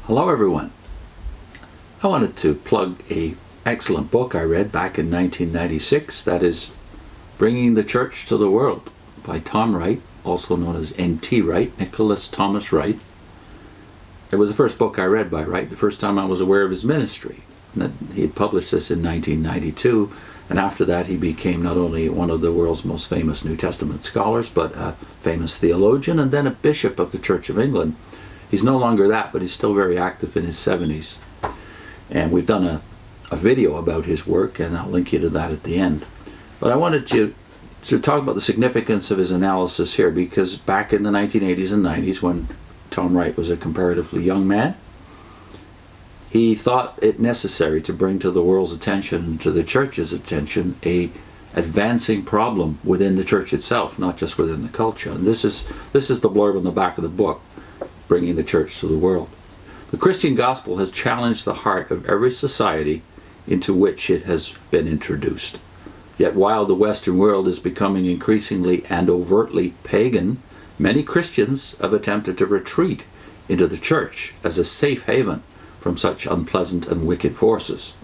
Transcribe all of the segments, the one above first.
Hello everyone. I wanted to plug an excellent book I read back in 1996, that is Bringing the Church to the World by Tom Wright, also known as N.T. Wright, Nicholas Thomas Wright. It was the first book I read by Wright, the first time I was aware of his ministry. He had published this in 1992, and after that he became not only one of the world's most famous New Testament scholars, but a famous theologian and then a bishop of the Church of England. He's no longer that, but he's still very active in his 70s. And we've done a video about his work, and I'll link you to that at the end. But I wanted to talk about the significance of his analysis here, because back in the 1980s and 90s, when Tom Wright was a comparatively young man, he thought it necessary to bring to the world's attention and to the church's attention a advancing problem within the church itself, not just within the culture. And this is the blurb on the back of the book, Bringing the Church to the World. The Christian gospel has challenged the heart of every society into which it has been introduced. Yet while the Western world is becoming increasingly and overtly pagan, many Christians have attempted to retreat into the church as a safe haven from such unpleasant and wicked forces.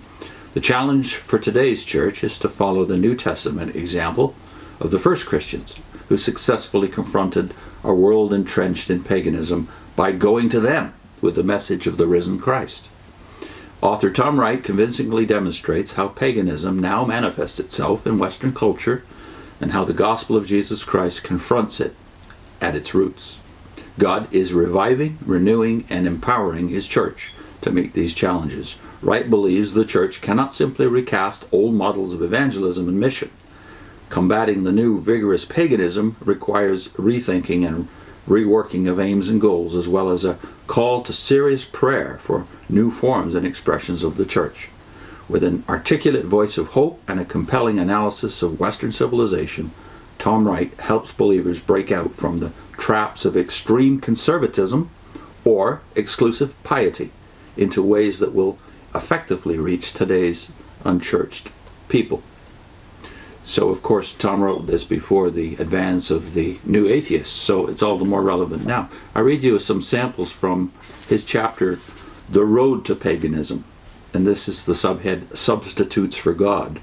The challenge for today's church is to follow the New Testament example of the first Christians who successfully confronted a world entrenched in paganism by going to them with the message of the risen Christ. Author Tom Wright convincingly demonstrates how paganism now manifests itself in Western culture and how the gospel of Jesus Christ confronts it at its roots. God is reviving, renewing, and empowering His church to meet these challenges. Wright believes the church cannot simply recast old models of evangelism and mission. Combating the new vigorous paganism requires rethinking and reworking of aims and goals, as well as a call to serious prayer for new forms and expressions of the church. With an articulate voice of hope and a compelling analysis of Western civilization, Tom Wright helps believers break out from the traps of extreme conservatism or exclusive piety into ways that will effectively reach today's unchurched people. So, of course, Tom wrote this before the advance of the new atheists, so it's all the more relevant now. I read you some samples from his chapter, The Road to Paganism, and this is the subhead, Substitutes for God.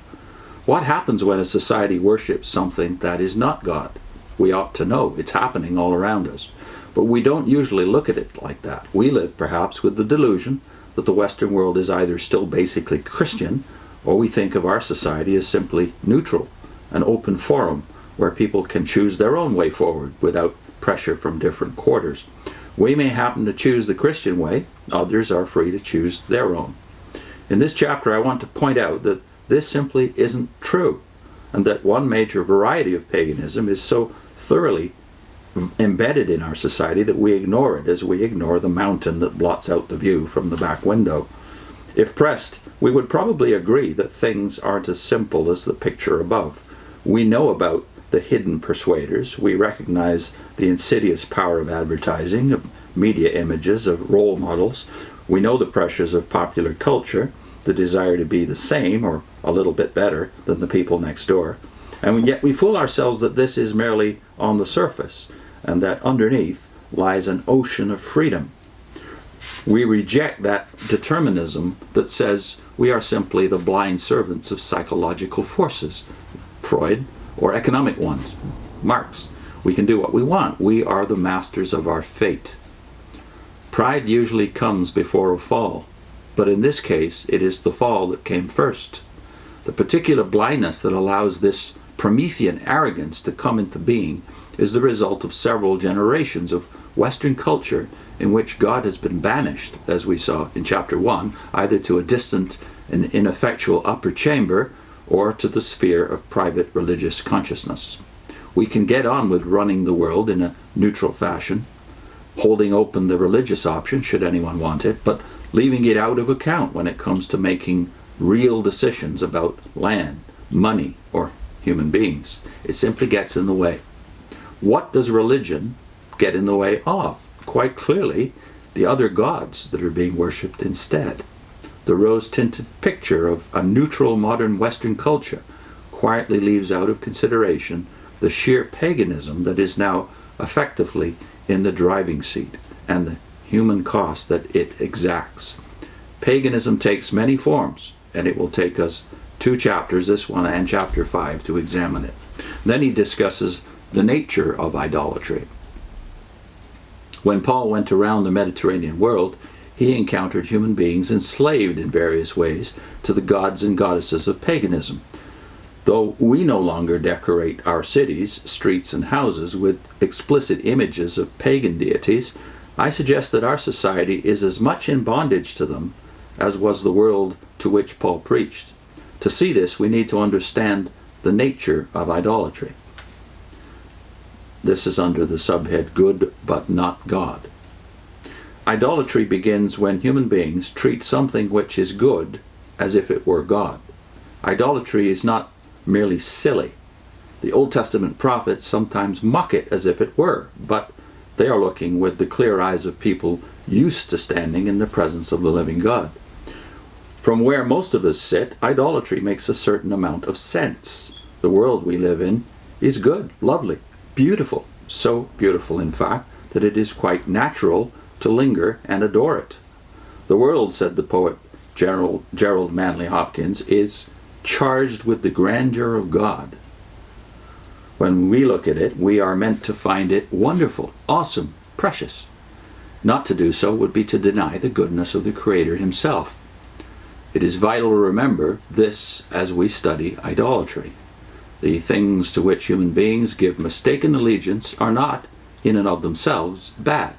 What happens when a society worships something that is not God? We ought to know. It's happening all around us. But we don't usually look at it like that. We live, perhaps, with the delusion that the Western world is either still basically Christian, or we think of our society as simply neutral, an open forum where people can choose their own way forward without pressure from different quarters. We may happen to choose the Christian way, others are free to choose their own. In this chapter, I want to point out that this simply isn't true, and that one major variety of paganism is so thoroughly embedded in our society that we ignore it as we ignore the mountain that blots out the view from the back window. If pressed, we would probably agree that things aren't as simple as the picture above. We know about the hidden persuaders. We recognize the insidious power of advertising, of media images, of role models. We know the pressures of popular culture, the desire to be the same or a little bit better than the people next door. And yet we fool ourselves that this is merely on the surface and that underneath lies an ocean of freedom. We reject that determinism that says we are simply the blind servants of psychological forces, Freud, or economic ones, Marx. We can do what we want. We are the masters of our fate. Pride usually comes before a fall, but in this case it is the fall that came first. The particular blindness that allows this Promethean arrogance to come into being is the result of several generations of Western culture in which God has been banished, as we saw in chapter 1, either to a distant and ineffectual upper chamber or to the sphere of private religious consciousness. We can get on with running the world in a neutral fashion, holding open the religious option should anyone want it, but leaving it out of account when it comes to making real decisions about land, money, or human beings. It simply gets in the way. What does religion get in the way of? Quite clearly, the other gods that are being worshipped instead. The rose-tinted picture of a neutral modern Western culture quietly leaves out of consideration the sheer paganism that is now effectively in the driving seat, and the human cost that it exacts. Paganism takes many forms, and it will take us 2 chapters, this one and chapter 5, to examine it. Then he discusses the nature of idolatry. When Paul went around the Mediterranean world, he encountered human beings enslaved in various ways to the gods and goddesses of paganism. Though we no longer decorate our cities, streets, and houses with explicit images of pagan deities, I suggest that our society is as much in bondage to them as was the world to which Paul preached. To see this, we need to understand the nature of idolatry. This is under the subhead, Good but Not God. Idolatry begins when human beings treat something which is good as if it were God. Idolatry is not merely silly. The Old Testament prophets sometimes mock it as if it were, but they are looking with the clear eyes of people used to standing in the presence of the living God. From where most of us sit, idolatry makes a certain amount of sense. The world we live in is good, lovely, beautiful, so beautiful in fact that it is quite natural to linger and adore it. The world, said the poet Gerald Manley Hopkins, is charged with the grandeur of God. When we look at it, we are meant to find it wonderful, awesome, precious. Not to do so would be to deny the goodness of the Creator himself. It is vital to remember this as we study idolatry. The things to which human beings give mistaken allegiance are not, in and of themselves, bad.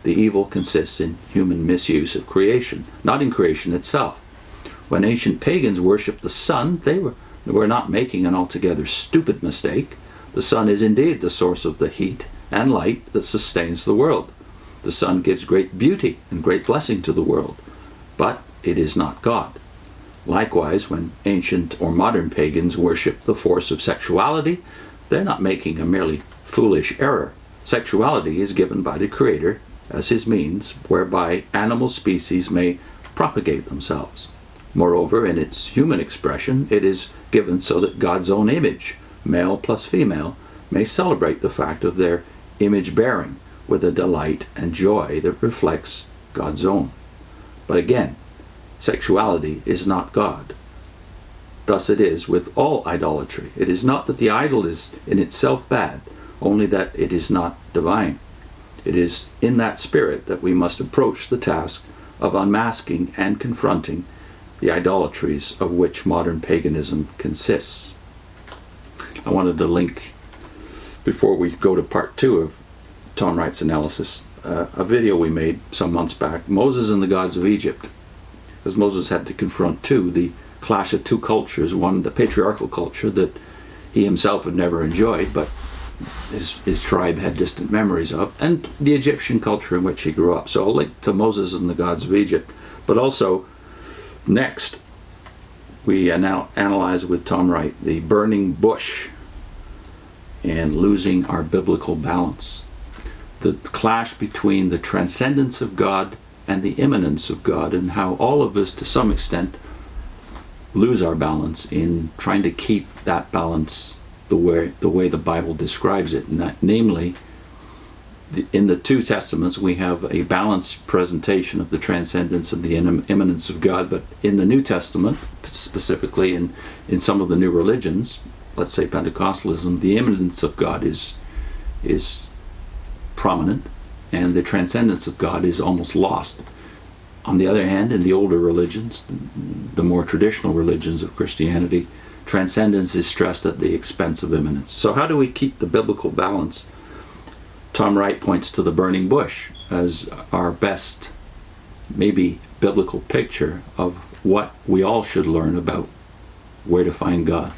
The evil consists in human misuse of creation, not in creation itself. When ancient pagans worshipped the sun, they were not making an altogether stupid mistake. The sun is indeed the source of the heat and light that sustains the world. The sun gives great beauty and great blessing to the world, but it is not God. Likewise, when ancient or modern pagans worship the force of sexuality, they're not making a merely foolish error. Sexuality is given by the Creator as his means whereby animal species may propagate themselves. Moreover, in its human expression, it is given so that God's own image, male plus female, may celebrate the fact of their image bearing with a delight and joy that reflects God's own. But again, sexuality is not God. Thus it is with all idolatry. It is not that the idol is in itself bad, only that it is not divine. It is in that spirit that we must approach the task of unmasking and confronting the idolatries of which modern paganism consists. I wanted to link, before we go to part 2 of Tom Wright's analysis, a video we made some months back, Moses and the Gods of Egypt. Because Moses had to confront the clash of 2 cultures, one the patriarchal culture that he himself had never enjoyed, but his tribe had distant memories of, and the Egyptian culture in which he grew up. So I'll link to Moses and the Gods of Egypt. But also, next, we now analyze with Tom Wright the burning bush and losing our biblical balance. The clash between the transcendence of God and the immanence of God, and how all of us, to some extent, lose our balance in trying to keep that balance the way the Bible describes it. Namely, in the 2 Testaments we have a balanced presentation of the transcendence and the immanence of God, but in the New Testament, specifically in some of the new religions, let's say Pentecostalism, the immanence of God is prominent and the transcendence of God is almost lost. On the other hand, in the older religions, the more traditional religions of Christianity, transcendence is stressed at the expense of immanence. So how do we keep the biblical balance? Tom Wright points to the burning bush as our best, maybe, biblical picture of what we all should learn about where to find God.